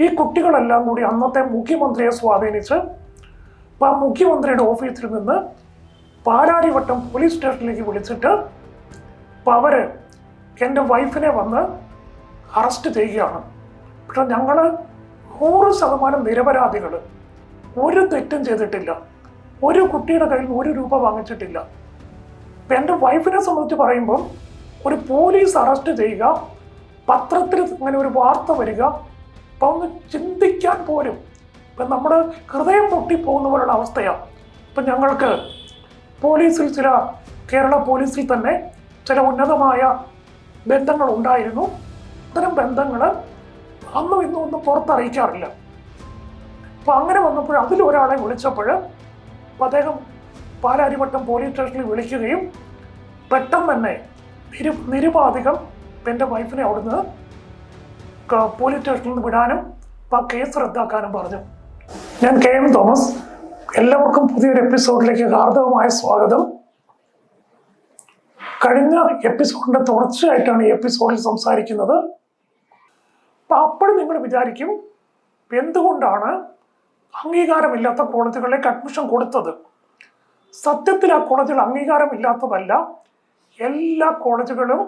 ഈ കുട്ടികളെല്ലാം കൂടി അന്നത്തെ മുഖ്യമന്ത്രിയെ സ്വാധീനിച്ച് ആ മുഖ്യമന്ത്രിയുടെ ഓഫീസിൽ നിന്ന് പാലാരിവട്ടം പോലീസ് സ്റ്റേഷനിലേക്ക് വിളിച്ചിട്ട് അവര് എൻ്റെ വൈഫിനെ വന്ന് അറസ്റ്റ് ചെയ്യുകയാണ്. പക്ഷെ ഞങ്ങൾ 100% നിരപരാധികൾ, ഒരു തെറ്റും ചെയ്തിട്ടില്ല, ഒരു കുട്ടിയുടെ കയ്യിൽ 1 രൂപ വാങ്ങിച്ചിട്ടില്ല. എൻ്റെ വൈഫിനെ സംബന്ധിച്ച് പറയുമ്പം ഒരു പോലീസ് അറസ്റ്റ് ചെയ്യുക, പത്രത്തിൽ ഇങ്ങനെ ഒരു വാർത്ത വരിക, അപ്പം ഒന്ന് ചിന്തിക്കാൻ പോലും ഇപ്പം നമ്മുടെ ഹൃദയം പൊട്ടിപ്പോകുന്ന പോലുള്ള അവസ്ഥയാണ്. ഇപ്പം ഞങ്ങൾക്ക് പോലീസിൽ കേരള പോലീസിൽ തന്നെ ചില ഉന്നതമായ ബന്ധങ്ങൾ ഉണ്ടായിരുന്നു. അത്തരം ബന്ധങ്ങൾ അന്നും ഇന്നും ഒന്നും പുറത്തറിയിക്കാറില്ല. അപ്പം അങ്ങനെ വന്നപ്പോൾ അതിലൊരാളെ വിളിച്ചപ്പോൾ അദ്ദേഹം പാലാരിവട്ടം പോലീസ് സ്റ്റേഷനിൽ വിളിക്കുകയും പെട്ടെന്ന് തന്നെ നിരുപാധികം എൻ്റെ വൈഫിനെ അവിടുന്ന് പോലീസ് സ്റ്റേഷനിൽ നിന്ന് വിടാനും ആ കേസ് റദ്ദാക്കാനും പറഞ്ഞു. ഞാൻ KM തോമസ്. എല്ലാവർക്കും പുതിയൊരു എപ്പിസോഡിലേക്ക് ഹാർദവമായ സ്വാഗതം. കഴിഞ്ഞ എപ്പിസോഡിന്റെ തുടർച്ചയായിട്ടാണ് ഈ എപ്പിസോഡിൽ സംസാരിക്കുന്നത്. അപ്പോഴും നിങ്ങൾ വിചാരിക്കും എന്തുകൊണ്ടാണ് അംഗീകാരമില്ലാത്ത കോളേജുകളിലേക്ക് അഡ്മിഷൻ കൊടുത്തത്. സത്യത്തിൽ ആ കോളേജുകൾ അംഗീകാരമില്ലാത്തതല്ല. എല്ലാ കോളേജുകളും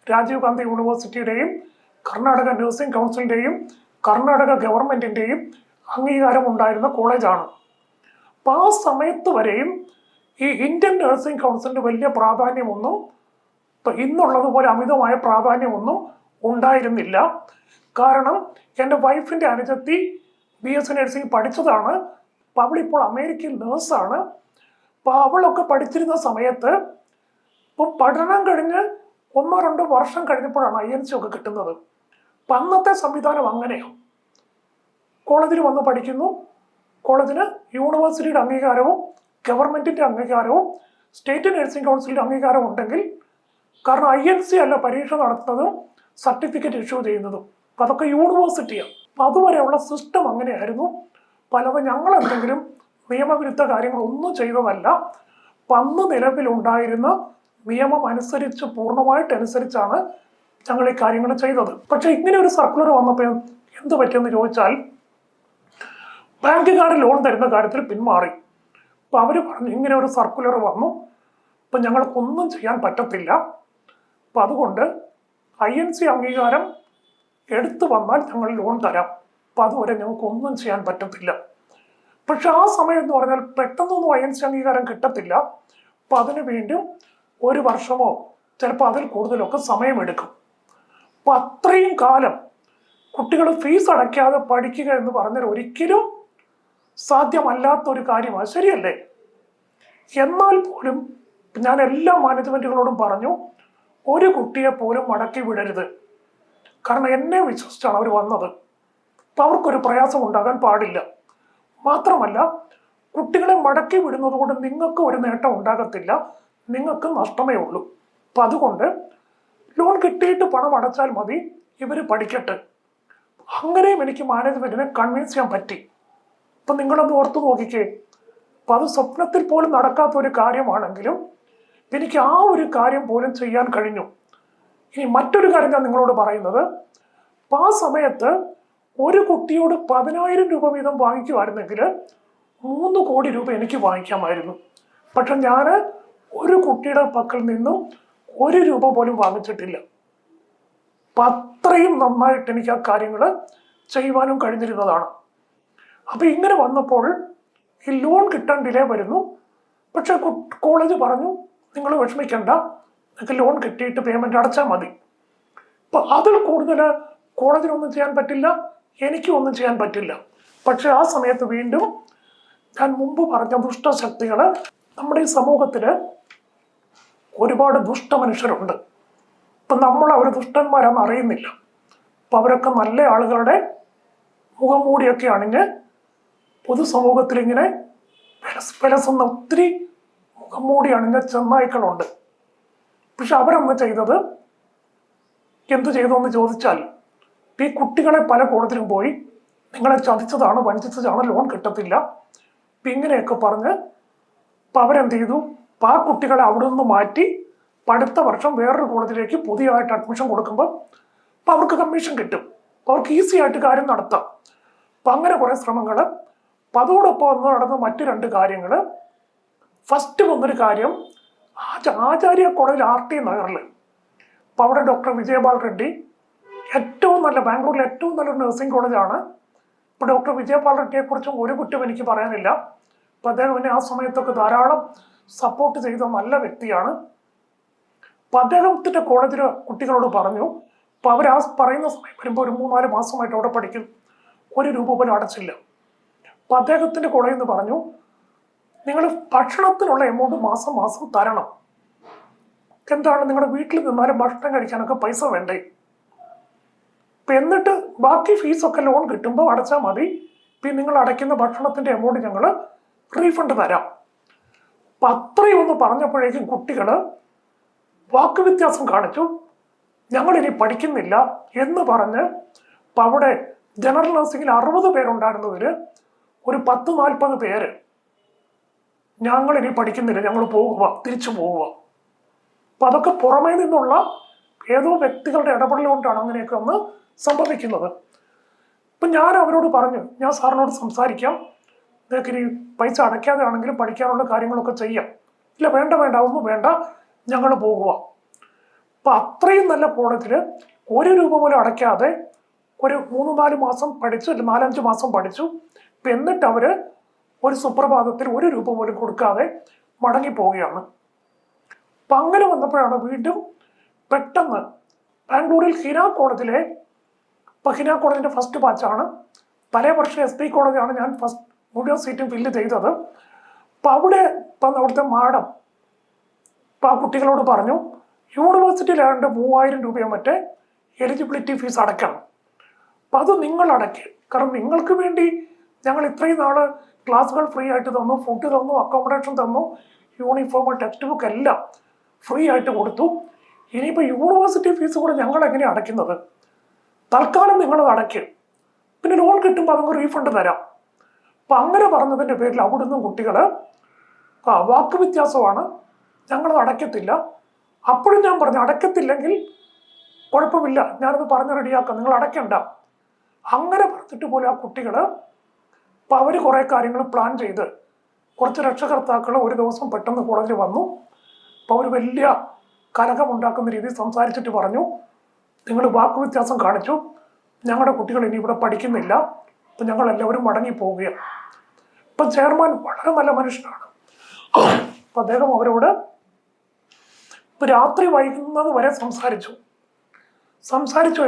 രാജീവ് ഗാന്ധി യൂണിവേഴ്സിറ്റിയുടെയും കർണാടക നഴ്സിംഗ് കൗൺസിലിൻ്റെയും കർണാടക ഗവൺമെൻറ്റിൻ്റെയും അംഗീകാരം ഉണ്ടായിരുന്ന കോളേജാണ്. അപ്പം ആ സമയത്ത് വരെയും ഈ ഇന്ത്യൻ നഴ്സിംഗ് കൗൺസിലിന് വലിയ പ്രാധാന്യമൊന്നും ഇന്നുള്ളതുപോലെ അമിതമായ പ്രാധാന്യമൊന്നും ഉണ്ടായിരുന്നില്ല. കാരണം എൻ്റെ വൈഫിൻ്റെ അനുജത്തി BSc നഴ്സിംഗ് പഠിച്ചതാണ്. അപ്പം അവളിപ്പോൾ അമേരിക്കൻ നേഴ്സാണ്. അപ്പം അവളൊക്കെ പഠിച്ചിരുന്ന സമയത്ത് ഇപ്പം പഠനം കഴിഞ്ഞ് 1-2 വർഷം കഴിഞ്ഞപ്പോഴാണ് INC ഒക്കെ കിട്ടുന്നത്. അപ്പം അന്നത്തെ സംവിധാനം അങ്ങനെയാണ്. കോളേജിൽ വന്ന് പഠിക്കുന്നു, കോളേജിന് യൂണിവേഴ്സിറ്റിയുടെ അംഗീകാരവും ഗവൺമെൻറ്റിൻ്റെ അംഗീകാരവും സ്റ്റേറ്റ് നഴ്സിംഗ് കൗൺസിലിൻ്റെ അംഗീകാരവും ഉണ്ടെങ്കിൽ, കാരണം INC അല്ല പരീക്ഷ നടത്തുന്നതും സർട്ടിഫിക്കറ്റ് ഇഷ്യൂ ചെയ്യുന്നതും, അപ്പം അതൊക്കെ യൂണിവേഴ്സിറ്റിയാണ്. അപ്പം അതുവരെയുള്ള സിസ്റ്റം അങ്ങനെയായിരുന്നു. പലതും ഞങ്ങൾ എന്തെങ്കിലും നിയമവിരുദ്ധ കാര്യങ്ങളൊന്നും ചെയ്തതല്ല. അപ്പം അന്ന് നിലവിലുണ്ടായിരുന്ന നിയമം അനുസരിച്ച് പൂർണ്ണമായിട്ടനുസരിച്ചാണ് ഞങ്ങൾ ഈ കാര്യങ്ങൾ ചെയ്തത്. പക്ഷെ ഇങ്ങനെ ഒരു സർക്കുലർ വന്നപ്പോൾ എന്ത് പറ്റിയെന്ന് ചോദിച്ചാൽ, ബാങ്കുകാർ ലോൺ തരുന്ന കാര്യത്തിൽ പിന്മാറി. അപ്പം അവർ പറഞ്ഞു ഇങ്ങനെ ഒരു സർക്കുലർ വന്നു, അപ്പം ഞങ്ങൾക്കൊന്നും ചെയ്യാൻ പറ്റത്തില്ല. അപ്പം അതുകൊണ്ട് INC അംഗീകാരം എടുത്തു വന്നാൽ ഞങ്ങൾ ലോൺ തരാം, അപ്പം അതുവരെ ഞങ്ങൾക്കൊന്നും ചെയ്യാൻ പറ്റത്തില്ല. പക്ഷെ ആ സമയം എന്ന് പറഞ്ഞാൽ പെട്ടെന്നൊന്നും INC അംഗീകാരം കിട്ടത്തില്ല. അപ്പം അതിന് വീണ്ടും 1 വർഷമോ ചിലപ്പോൾ അതിൽ കൂടുതലൊക്കെ സമയമെടുക്കും. അപ്പം അത്രയും കാലം കുട്ടികൾ ഫീസ് അടയ്ക്കാതെ പഠിക്കുക എന്ന് പറഞ്ഞാൽ ഒരിക്കലും സാധ്യമല്ലാത്തൊരു കാര്യമാണ്. ശരിയല്ലേ? എന്നാൽ പോലും ഞാൻ എല്ലാ മാനേജ്മെൻറ്റുകളോടും പറഞ്ഞു, ഒരു കുട്ടിയെ പോലും മടക്കി വിടരുത്. കാരണം എന്നെ വിശ്വസിച്ചാണ് അവർ വന്നത്. അപ്പം അവർക്കൊരു പ്രയാസം ഉണ്ടാകാൻ പാടില്ല. മാത്രമല്ല, കുട്ടികളെ മടക്കി വിടുന്നത് കൊണ്ട് നിങ്ങൾക്ക് ഒരു നേട്ടം ഉണ്ടാകത്തില്ല, നിങ്ങൾക്ക് നഷ്ടമേ ഉള്ളൂ. അപ്പം അതുകൊണ്ട് ലോൺ കിട്ടിയിട്ട് പണം അടച്ചാൽ മതി, ഇവർ പഠിക്കട്ടെ. അങ്ങനെയും എനിക്ക് മാനേജ്മെൻറ്റിനെ കൺവിൻസ് ചെയ്യാൻ പറ്റി. അപ്പം നിങ്ങളൊന്ന് ഓർത്തു നോക്കിക്കേ. അപ്പം അത് സ്വപ്നത്തിൽ പോലും നടക്കാത്ത ഒരു കാര്യമാണെങ്കിലും എനിക്ക് ആ ഒരു കാര്യം പോലും ചെയ്യാൻ കഴിഞ്ഞു. ഇനി മറ്റൊരു കാര്യം ഞാൻ നിങ്ങളോട് പറയുന്നത്, അപ്പം ആ സമയത്ത് ഒരു കുട്ടിയോട് 10,000 രൂപ വീതം വാങ്ങിക്കുമായിരുന്നെങ്കിൽ 3 കോടി രൂപ എനിക്ക് വാങ്ങിക്കാമായിരുന്നു. പക്ഷെ ഞാൻ ഒരു കുട്ടിയുടെ പക്കൽ നിന്നും 1 രൂപ പോലും വാങ്ങിച്ചിട്ടില്ല. അപ്പം അത്രയും നന്നായിട്ട് എനിക്ക് ആ കാര്യങ്ങൾ ചെയ്യുവാനും കഴിഞ്ഞിരുന്നതാണ്. അപ്പം ഇങ്ങനെ വന്നപ്പോൾ ഈ ലോൺ കിട്ടാൻ ഡിലേ വരുന്നു. പക്ഷെ കോളേജ് പറഞ്ഞു നിങ്ങൾ വിഷമിക്കണ്ട, നിങ്ങൾക്ക് ലോൺ കിട്ടിയിട്ട് പേയ്മെൻറ്റ് അടച്ചാൽ മതി. അപ്പം അതിൽ കൂടുതൽ കോളേജിനൊന്നും ചെയ്യാൻ പറ്റില്ല, എനിക്കും ഒന്നും ചെയ്യാൻ പറ്റില്ല. പക്ഷെ ആ സമയത്ത് വീണ്ടും ഞാൻ മുമ്പ് പറഞ്ഞ ദുഷ്ടശക്തികൾ, നമ്മുടെ ഈ സമൂഹത്തിൽ ഒരുപാട് ദുഷ്ടമനുഷ്യരുണ്ട്. ഇപ്പം നമ്മൾ അവർ ദുഷ്ടന്മാരാണെന്ന് അറിയുന്നില്ല. അപ്പം അവരൊക്കെ നല്ല ആളുകളുടെ മുഖം മൂടിയൊക്കെ അണിഞ്ഞ് പൊതുസമൂഹത്തിൽ ഇങ്ങനെ വിലസുന്ന ഒത്തിരി മുഖം മൂടി അണിഞ്ഞ ചെന്നായ്ക്കളുണ്ട്. പക്ഷെ അവരന്ന് ചെയ്തത് എന്തു ചെയ്തു എന്ന് ചോദിച്ചാൽ, ഈ കുട്ടികളെ പല കോളേജിലും പോയി നിങ്ങളെ ചതിച്ചതാണ്, വഞ്ചിച്ചതാണ്, ലോൺ കിട്ടത്തില്ല, ഇപ്പം ഇങ്ങനെയൊക്കെ പറഞ്ഞ് അപ്പം അവരെന്ത് ചെയ്തു, അപ്പം ആ കുട്ടികളെ അവിടെ നിന്ന് മാറ്റി അടുത്ത വർഷം വേറൊരു കോളേജിലേക്ക് പുതിയതായിട്ട് അഡ്മിഷൻ കൊടുക്കുമ്പോൾ അപ്പം അവർക്ക് കമ്മീഷൻ കിട്ടും. അപ്പോൾ അവർക്ക് ഈസി ആയിട്ട് കാര്യം നടത്താം. അപ്പം അങ്ങനെ കുറേ ശ്രമങ്ങൾ. അപ്പം അതോടൊപ്പം ഒന്ന് നടന്ന മറ്റു രണ്ട് കാര്യങ്ങൾ. ഫസ്റ്റ് വന്നൊരു കാര്യം, ആചാര്യ കോളേജ് RT നഗറിൽ, അപ്പം അവിടെ ഡോക്ടർ വിജയപാൽ റെഡ്ഡി, ഏറ്റവും നല്ല, ബാംഗ്ലൂരിലെ ഏറ്റവും നല്ലൊരു നഴ്സിംഗ് കോളേജാണ്. ഇപ്പോൾ ഡോക്ടർ വിജയപാൽ റെഡ്ഡിയെക്കുറിച്ചും ഒരു കുറ്റം എനിക്ക് പറയാനില്ല. അപ്പം അദ്ദേഹം എന്നെ ആ സമയത്തൊക്കെ ധാരാളം സപ്പോർട്ട് ചെയ്ത നല്ല വ്യക്തിയാണ്. അപ്പം അദ്ദേഹത്തിൻ്റെ കോളേജിൽ കുട്ടികളോട് പറഞ്ഞു. അപ്പം അവർ ആ പറയുന്ന സമയം വരുമ്പോൾ ഒരു 3-4 മാസമായിട്ട് അവിടെ പഠിക്കും, 1 രൂപ പോലും അടച്ചില്ല. അപ്പം അദ്ദേഹത്തിൻ്റെ കോളേജിൽ നിന്ന് പറഞ്ഞു, നിങ്ങൾ ഭക്ഷണത്തിനുള്ള എമൗണ്ട് മാസം മാസം തരണം. എന്താണ്, നിങ്ങളുടെ വീട്ടിൽ നിന്നാലും ഭക്ഷണം കഴിക്കാനൊക്കെ പൈസ വേണ്ടേ? ഇപ്പം എന്നിട്ട് ബാക്കി ഫീസൊക്കെ ലോൺ കിട്ടുമ്പോൾ അടച്ചാൽ മതി. പിന്നെ നിങ്ങൾ അടയ്ക്കുന്ന ഭക്ഷണത്തിൻ്റെ എമൗണ്ട് ഞങ്ങൾ റീഫണ്ട് തരാം. അപ്പം അത്രയും ഒന്ന് പറഞ്ഞപ്പോഴേക്കും കുട്ടികൾ വാക്കുവ്യത്യാസം കാണിച്ചു. ഞങ്ങളിനി പഠിക്കുന്നില്ല എന്ന് പറഞ്ഞ്. അപ്പം അവിടെ ജനറൽ നഴ്സിംഗിൽ 60 പേരുണ്ടായിരുന്നതിൽ ഒരു 10-40 പേര് ഞങ്ങളിനി പഠിക്കുന്നില്ല, ഞങ്ങൾ പോകുക, തിരിച്ചു പോവുക. അപ്പം അതൊക്കെ പുറമേ നിന്നുള്ള ഏതോ വ്യക്തികളുടെ ഇടപെടൽ കൊണ്ടാണ് അങ്ങനെയൊക്കെ ഒന്ന് സംഭവിക്കുന്നത്. ഇപ്പം ഞാൻ അവരോട് പറഞ്ഞു, ഞാൻ സാറിനോട് സംസാരിക്കാം, നിങ്ങൾക്ക് ഇനി പൈസ അടയ്ക്കാതെ ആണെങ്കിലും പഠിക്കാനുള്ള കാര്യങ്ങളൊക്കെ ചെയ്യാം. ഇല്ല, വേണ്ട വേണ്ട, ഒന്നും വേണ്ട, ഞങ്ങൾ പോകുക. അപ്പം അത്രയും നല്ല കോളേജിൽ 1 രൂപ പോലും അടയ്ക്കാതെ ഒരു 3-4 മാസം പഠിച്ചു, 4-5 മാസം പഠിച്ചു. ഇപ്പം എന്നിട്ട് അവർ ഒരു സുപ്രഭാതത്തിൽ 1 രൂപ പോലും കൊടുക്കാതെ മടങ്ങിപ്പോവുകയാണ്. അപ്പം അങ്ങനെ വന്നപ്പോഴാണ് വീണ്ടും പെട്ടെന്ന് ബാംഗ്ലൂരിൽ ഹിന കോളേജിലെ, ഇപ്പം ഹിന കോളേജിൻ്റെ ഫസ്റ്റ് ബാച്ചാണ്, തലേ വർഷം SP കോളേജാണ് ഞാൻ ഫസ്റ്റ് മുഴുവൻ സീറ്റും ഫില്ല് ചെയ്തത്. അപ്പം അവിടെ ഇപ്പം അവിടുത്തെ മാഡം ഇപ്പം ആ കുട്ടികളോട് പറഞ്ഞു, യൂണിവേഴ്സിറ്റിയിലാണ്ട് 3000 രൂപയോ മറ്റേ എലിജിബിലിറ്റി ഫീസ് അടയ്ക്കണം. അപ്പം അത് നിങ്ങൾ അടയ്ക്കുക. കാരണം നിങ്ങൾക്ക് വേണ്ടി ഞങ്ങൾ ഇത്രയും നാൾ ക്ലാസ്സുകൾ ഫ്രീ ആയിട്ട് തന്നു, ഫുഡ് തന്നു, അക്കോമഡേഷൻ തന്നു, യൂണിഫോം, ടെക്സ്റ്റ് ബുക്ക് എല്ലാം ഫ്രീ ആയിട്ട് കൊടുത്തു. ഇനിയിപ്പോൾ യൂണിവേഴ്സിറ്റി ഫീസ് കൂടെ ഞങ്ങൾ എങ്ങനെയാണ് അടയ്ക്കുന്നത്? തൽക്കാലം നിങ്ങളത് അടയ്ക്കുക, പിന്നെ ലോൺ കിട്ടുമ്പോൾ അതങ്ങ് റീഫണ്ട് തരാം. അപ്പം അങ്ങനെ പറഞ്ഞതിൻ്റെ പേരിൽ അവിടുന്ന് കുട്ടികൾ വാക്ക് വ്യത്യാസമാണ്, ഞങ്ങളത് അടയ്ക്കത്തില്ല. അപ്പോഴും ഞാൻ പറഞ്ഞു, അടയ്ക്കത്തില്ലെങ്കിൽ കുഴപ്പമില്ല, ഞാനത് പറഞ്ഞ് റെഡിയാക്കാം, നിങ്ങൾ അടയ്ക്കണ്ട. അങ്ങനെ പറഞ്ഞിട്ട് പോലും ആ കുട്ടികൾ, അപ്പം അവർ കുറേ കാര്യങ്ങൾ പ്ലാൻ ചെയ്ത്, കുറച്ച് രക്ഷകർത്താക്കൾ ഒരു ദിവസം പെട്ടെന്ന് കോളേജിൽ വന്നു. അപ്പോൾ അവർ വലിയ കലഹമുണ്ടാക്കുന്ന രീതിയിൽ സംസാരിച്ചിട്ട് പറഞ്ഞു, നിങ്ങൾ വാക്ക് വ്യത്യാസം കാണിച്ചു, ഞങ്ങളുടെ കുട്ടികൾ ഇനി ഇവിടെ പഠിക്കുന്നില്ല, അപ്പം ഞങ്ങളെല്ലാവരും മടങ്ങിപ്പോവുകയാണ്. ഇപ്പം ചെയർമാൻ വളരെ നല്ല മനുഷ്യനാണ്. അപ്പം അദ്ദേഹം അവരോട് ഇപ്പം രാത്രി വൈകുന്നത് വരെ സംസാരിച്ചു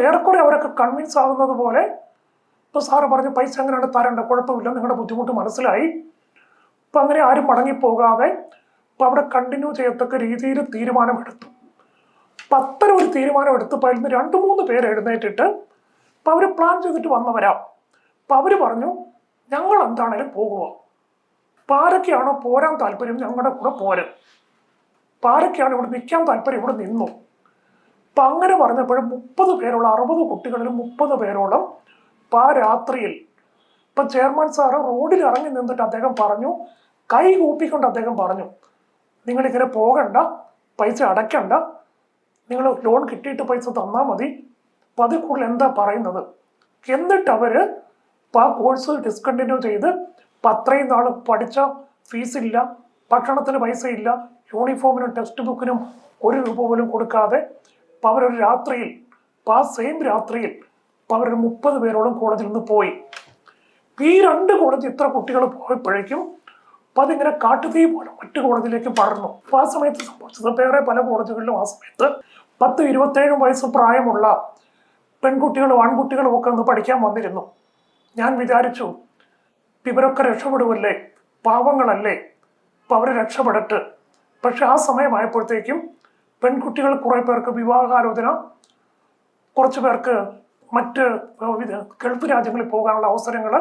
ഏറെക്കുറെ അവരൊക്കെ കൺവിൻസ് ആകുന്നത് പോലെ. ഇപ്പോൾ സാറ് പറഞ്ഞു, പൈസ എങ്ങനെയാണ് തരേണ്ട, കുഴപ്പമില്ല, നിങ്ങളുടെ ബുദ്ധിമുട്ട് മനസ്സിലായി. അപ്പം അങ്ങനെ ആരും മടങ്ങിപ്പോകാതെ അപ്പം അവിടെ കണ്ടിന്യൂ ചെയ്യത്തക്ക രീതിയിൽ തീരുമാനമെടുത്തു. അപ്പം അത്തരം ഒരു തീരുമാനം എടുത്തപ്പോൾ അതിൽ നിന്ന് 2-3 പേര് എഴുന്നേറ്റിട്ട് അപ്പം അവർ പ്ലാൻ ചെയ്തിട്ട് വന്നവരാ. അപ്പം അവർ പറഞ്ഞു, ഞങ്ങൾ എന്താണേലും പോകുക, അപ്പം ആരൊക്കെയാണോ പോരാൻ താല്പര്യം ഞങ്ങളുടെ കൂടെ പോരും, അപ്പം ആരൊക്കെയാണ് ഇവിടെ നിൽക്കാൻ താല്പര്യം ഇവിടെ നിന്നു. അപ്പം അങ്ങനെ പറഞ്ഞപ്പോഴും 30 പേരുള്ള 60 കുട്ടികളിൽ 30 പേരോളം അപ്പം ആ രാത്രിയിൽ ഇപ്പം ചെയർമാൻ സാറ് റോഡിൽ ഇറങ്ങി നിന്നിട്ട് അദ്ദേഹം പറഞ്ഞു, കൈ കൂപ്പിക്കൊണ്ട് അദ്ദേഹം പറഞ്ഞു, നിങ്ങളിങ്ങനെ പോകണ്ട, പൈസ അടയ്ക്കണ്ട, നിങ്ങൾ ലോൺ കിട്ടിയിട്ട് പൈസ തന്നാൽ മതി, അപ്പം അതിൽ കൂടുതൽ എന്താ പറയുന്നത്. എന്നിട്ട് അവർ ആ കോഴ്സ് ഡിസ്കണ്ടിന്യൂ ചെയ്ത് അപ്പം അത്രയും നാൾ പഠിച്ച ഫീസില്ല, ഭക്ഷണത്തിന് പൈസ ഇല്ല, യൂണിഫോമിനും ടെക്സ്റ്റ് ബുക്കിനും 1 രൂപ പോലും കൊടുക്കാതെ അപ്പം അവരൊരു രാത്രിയിൽ, അപ്പം ആ സെയിം രാത്രിയിൽ അപ്പം അവരൊരു 30 പേരോളം കോളേജിൽ നിന്ന് പോയി. ഈ 2 കോളേജ് ഇത്ര കുട്ടികൾ പോയപ്പോഴേക്കും അപ്പം അതിങ്ങനെ കാട്ടുതീ പോലെ മറ്റു കോളേജിലേക്ക് പടർന്നു. അപ്പം ആ സമയത്ത് സംഭവിച്ചത്, വേറെ പല കോളേജുകളിലും ആ സമയത്ത് 10-27 വയസ്സ് പ്രായമുള്ള പെൺകുട്ടികളും ആൺകുട്ടികളും ഒക്കെ ഒന്ന് പഠിക്കാൻ വന്നിരുന്നു. ഞാൻ വിചാരിച്ചു, ഇവരൊക്കെ രക്ഷപ്പെടുമല്ലേ, പാവങ്ങളല്ലേ, അപ്പം അവർ രക്ഷപ്പെടട്ട്. പക്ഷെ ആ സമയമായപ്പോഴത്തേക്കും പെൺകുട്ടികൾ കുറേ പേർക്ക് വിവാഹാലോചന, കുറച്ച് പേർക്ക് മറ്റ് ഗൾഫ് രാജ്യങ്ങളിൽ പോകാനുള്ള അവസരങ്ങൾ,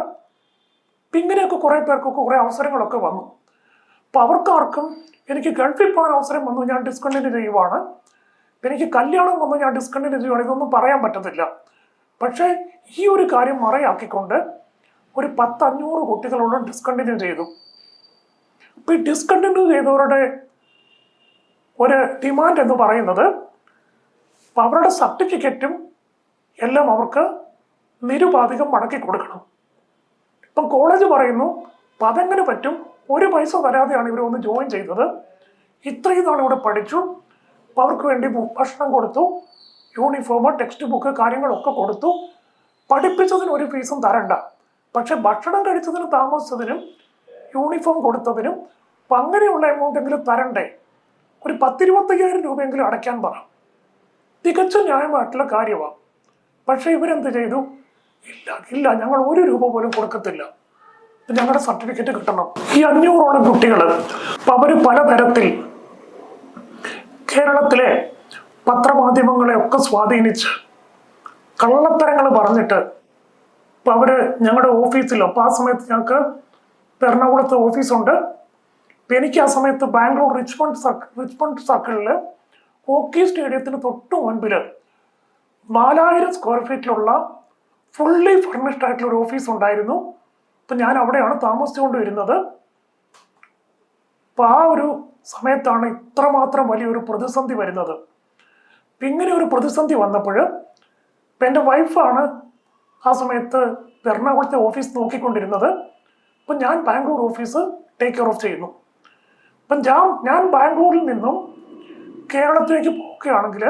ഇങ്ങനെയൊക്കെ കുറേ പേർക്കൊക്കെ കുറേ അവസരങ്ങളൊക്കെ വന്നു. അപ്പോൾ അവർക്കാർക്കും എനിക്ക് ഗൾഫിൽ പോകാൻ അവസരം വന്നു, ഞാൻ ഡിസ്കണ്ടിന്യൂ ചെയ്യുവാണ്, എനിക്ക് കല്യാണം വന്നു, ഞാൻ ഡിസ്കണ്ടിന്യൂ ചെയ്യുവാണ്, ഇതൊന്നും പറയാൻ പറ്റത്തില്ല. പക്ഷേ ഈ ഒരു കാര്യം മറയാക്കിക്കൊണ്ട് ഒരു 10-500 കുട്ടികളോളം ഡിസ്കണ്ടിന്യൂ ചെയ്തു. അപ്പോൾ ഈ ഡിസ്കണ്ടിന്യൂ ചെയ്തവരുടെ ഒരു ഡിമാൻഡ് എന്ന് പറയുന്നത്, അവരുടെ സർട്ടിഫിക്കറ്റും എല്ലാം അവർക്ക് നിരുപാധികം മടക്കി കൊടുക്കണം. ഇപ്പം കോളേജ് പറയുന്നു അപ്പം അതെങ്ങനെ പറ്റും, ഒരു പൈസ തരാതെയാണ് ഇവർ ഒന്ന് ജോയിൻ ചെയ്തത്, ഇത്രയും നാൾ ഇവിടെ പഠിച്ചു, അപ്പം അവർക്ക് വേണ്ടി ഭക്ഷണം കൊടുത്തു, യൂണിഫോം, ടെക്സ്റ്റ് ബുക്ക് കാര്യങ്ങളൊക്കെ കൊടുത്തു, പഠിപ്പിച്ചതിന് ഒരു ഫീസും തരണ്ട, പക്ഷെ ഭക്ഷണം കഴിച്ചതിനും താമസിച്ചതിനും യൂണിഫോം കൊടുത്തതിനും അപ്പം അങ്ങനെയുള്ള എമൗണ്ടെങ്കിലും തരണ്ടേ, ഒരു 10-25,000 രൂപയെങ്കിലും അടയ്ക്കാൻ പറ. തികച്ചും ന്യായമായിട്ടുള്ള കാര്യമാണ്. പക്ഷെ ഇവരെന്ത് ചെയ്തു, ഇല്ല ഞങ്ങൾ 1 രൂപ പോലും കൊടുക്കത്തില്ല, ഞങ്ങളുടെ സർട്ടിഫിക്കറ്റ് കിട്ടണം. ഈ 500ഓളം കുട്ടികൾ അപ്പം അവർ പലതരത്തിൽ കേരളത്തിലെ പത്രമാധ്യമങ്ങളെ ഒക്കെ സ്വാധീനിച്ച് കള്ളത്തരങ്ങൾ പറഞ്ഞിട്ട് അപ്പം അവർ ഞങ്ങളുടെ ഓഫീസിൽ, അപ്പം ആ സമയത്ത് ഞങ്ങൾക്ക് എറണാകുളത്ത് ഓഫീസുണ്ട്, അപ്പം എനിക്ക് ആ സമയത്ത് ബാംഗ്ലൂർ റിച്ച്മണ്ട് സർക്കിളിൽ ഹോക്കി സ്റ്റേഡിയത്തിന് തൊട്ട് മുൻപിൽ 4000 സ്ക്വയർ ഫീറ്റിലുള്ള ഫുള്ളി ഫർണിഷ്ഡ് ആയിട്ടുള്ള ഒരു ഓഫീസ് ഉണ്ടായിരുന്നു. അപ്പം ഞാൻ അവിടെയാണ് താമസിച്ചുകൊണ്ട് വരുന്നത്. അപ്പം ആ ഒരു സമയത്താണ് ഇത്രമാത്രം വലിയൊരു പ്രതിസന്ധി വരുന്നത്. ഇങ്ങനെ ഒരു പ്രതിസന്ധി വന്നപ്പോൾ ഇപ്പം എൻ്റെ വൈഫാണ് ആ സമയത്ത് എറണാകുളത്തെ ഓഫീസ് നോക്കിക്കൊണ്ടിരുന്നത്. അപ്പം ഞാൻ Bangalore office take care of ചെയ്യുന്നു. അപ്പം ഞാൻ ബാംഗ്ലൂരിൽ നിന്നും കേരളത്തിലേക്ക് പോവുകയാണെങ്കിൽ